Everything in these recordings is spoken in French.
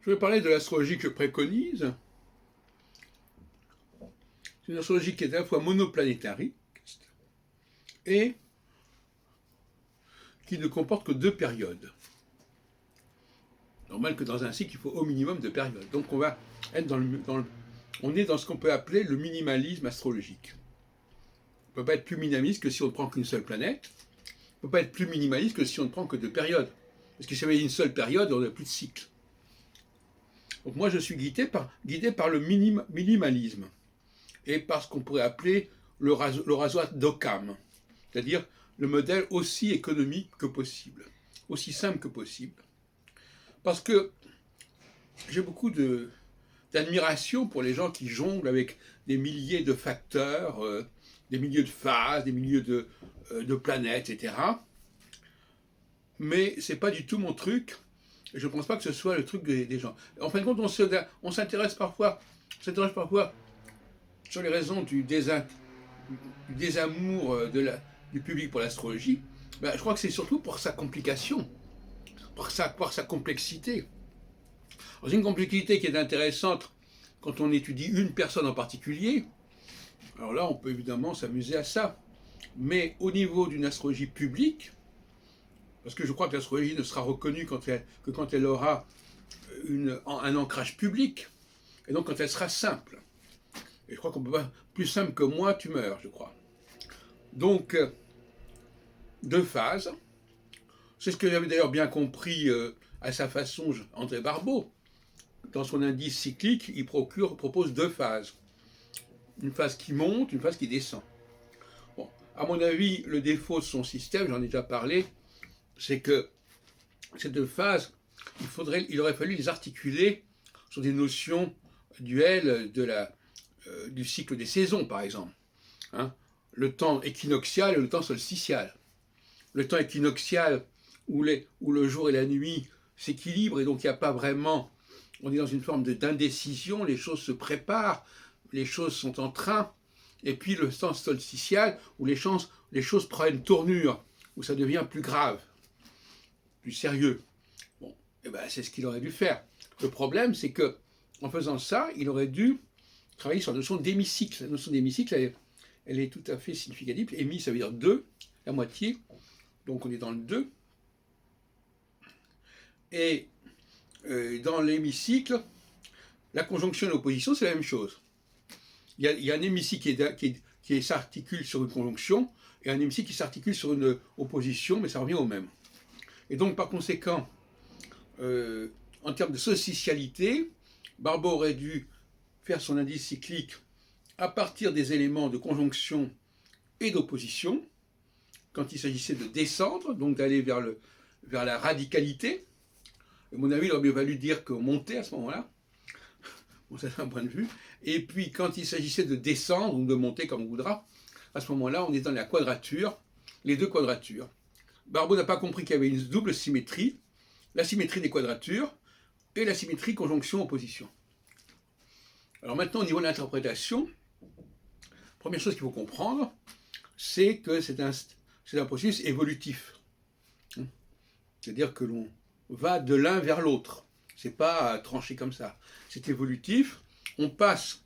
Je vais parler de l'astrologie que je préconise. C'est une astrologie qui est à la fois monoplanétariste et qui ne comporte que 2 périodes. Normal que dans un cycle, il faut au minimum 2 périodes. Donc on va être on est dans ce qu'on peut appeler le minimalisme astrologique. On ne peut pas être plus minimaliste que si on ne prend qu'une seule planète. On ne peut pas être plus minimaliste que si on ne prend que 2 périodes. Parce que si on avait une seule période, on n'a plus de cycle. Donc moi, je suis guidé par le minimalisme et par ce qu'on pourrait appeler le rasoir d'Occam, c'est-à-dire le modèle aussi économique que possible, aussi simple que possible. Parce que j'ai beaucoup d'admiration pour les gens qui jonglent avec des milliers de facteurs, des milliers de phases, des milliers de planètes, etc. Mais ce n'est pas du tout mon truc. Je ne pense pas que ce soit le truc des gens. En fin de compte, on s'intéresse parfois sur les raisons du désamour du public pour l'astrologie. Ben, je crois que c'est surtout pour sa complication, pour sa complexité. Alors, une complexité qui est intéressante quand on étudie une personne en particulier. Alors là, on peut évidemment s'amuser à ça. Mais au niveau d'une astrologie publique, parce que je crois que l'astrologie ne sera reconnue que quand elle aura un ancrage public, et donc quand elle sera simple. Et je crois qu'on ne peut pas, plus simple que moi, tu meurs, je crois. Donc, 2 phases. C'est ce que j'avais d'ailleurs bien compris à sa façon, André Barbeau. Dans son indice cyclique, il propose 2 phases. Une phase qui monte, une phase qui descend. Bon, à mon avis, le défaut de son système, j'en ai déjà parlé, c'est que ces 2 phases, il aurait fallu les articuler sur des notions duelles du cycle des saisons, par exemple. Hein, le temps équinoxial et le temps solsticial. Le temps équinoxial, où le jour et la nuit s'équilibrent, et donc il n'y a pas vraiment... On est dans une forme d'indécision, les choses se préparent, les choses sont en train, et puis le temps solsticial, où les choses prennent une tournure, où ça devient plus grave, plus sérieux. Bon, et ben c'est ce qu'il aurait dû faire. Le problème, c'est que en faisant ça, il aurait dû travailler sur la notion d'hémicycle. La notion d'hémicycle, elle est tout à fait significative. Hémi, ça veut dire 2, la moitié. Donc on est dans le 2. Et dans l'hémicycle, la conjonction et l'opposition, c'est la même chose. Il y a un hémicycle qui s'articule sur une conjonction et un hémicycle qui s'articule sur une opposition, mais ça revient au même. Et donc, par conséquent, en termes de solsticialité, Barbeau aurait dû faire son indice cyclique à partir des éléments de conjonction et d'opposition, quand il s'agissait de descendre, donc d'aller vers la radicalité. À mon avis, il aurait mieux valu dire qu'on montait à ce moment-là. Bon, ça c'est un point de vue. Et puis, quand il s'agissait de descendre, ou de monter comme on voudra, à ce moment-là, on est dans la quadrature, les 2 quadratures. Barbeau n'a pas compris qu'il y avait une double symétrie, la symétrie des quadratures et la symétrie conjonction-opposition. Alors maintenant, au niveau de l'interprétation, première chose qu'il faut comprendre, c'est que c'est un processus évolutif. C'est-à-dire que l'on va de l'un vers l'autre. C'est pas tranché comme ça. C'est évolutif. On passe.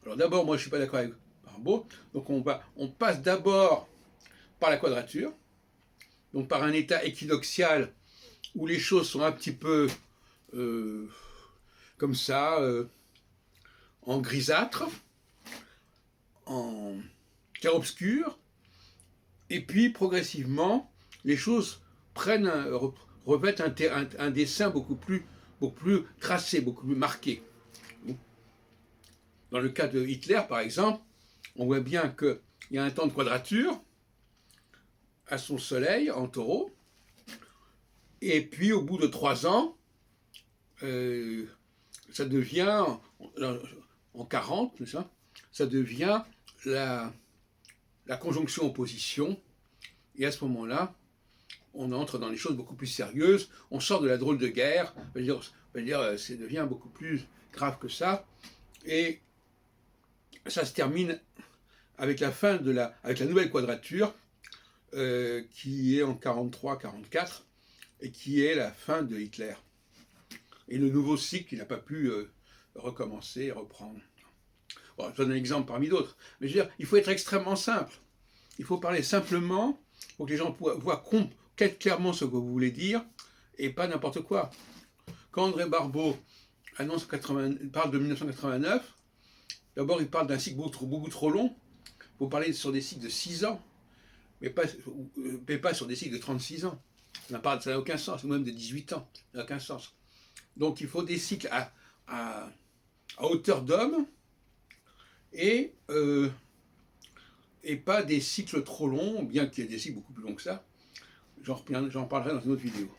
Alors d'abord, moi je suis pas d'accord avec Barbeau. Donc on passe d'abord par la quadrature, donc par un état équinoxial où les choses sont un petit peu comme ça, en grisâtre, en clair-obscur, et puis progressivement, les choses revêtent un dessin beaucoup plus tracé, beaucoup plus marqué. Dans le cas de Hitler, par exemple, on voit bien qu'il y a un temps de quadrature à son soleil en taureau, et puis au bout de 3 ans, ça devient, en 40, ça devient la conjonction-opposition, et à ce moment-là, on entre dans les choses beaucoup plus sérieuses, on sort de la drôle de guerre, ça devient beaucoup plus grave que ça, et ça se termine avec avec la nouvelle quadrature, qui est en 43-44, et qui est la fin de Hitler. et le nouveau cycle qui n'a pas pu recommencer, reprendre. Bon, je donne un exemple parmi d'autres. Mais je veux dire, il faut être extrêmement simple. Il faut parler simplement pour que les gens voient clairement ce que vous voulez dire et pas n'importe quoi. Quand André Barbeau parle de 1989, d'abord il parle d'un cycle beaucoup trop long. Il faut parler sur des cycles de 6 ans, mais pas sur des cycles de 36 ans. Ça n'a aucun sens, ou même de 18 ans. Ça n'a aucun sens. Donc il faut des cycles à hauteur d'homme et pas des cycles trop longs, bien qu'il y ait des cycles beaucoup plus longs que ça. J'en parlerai dans une autre vidéo.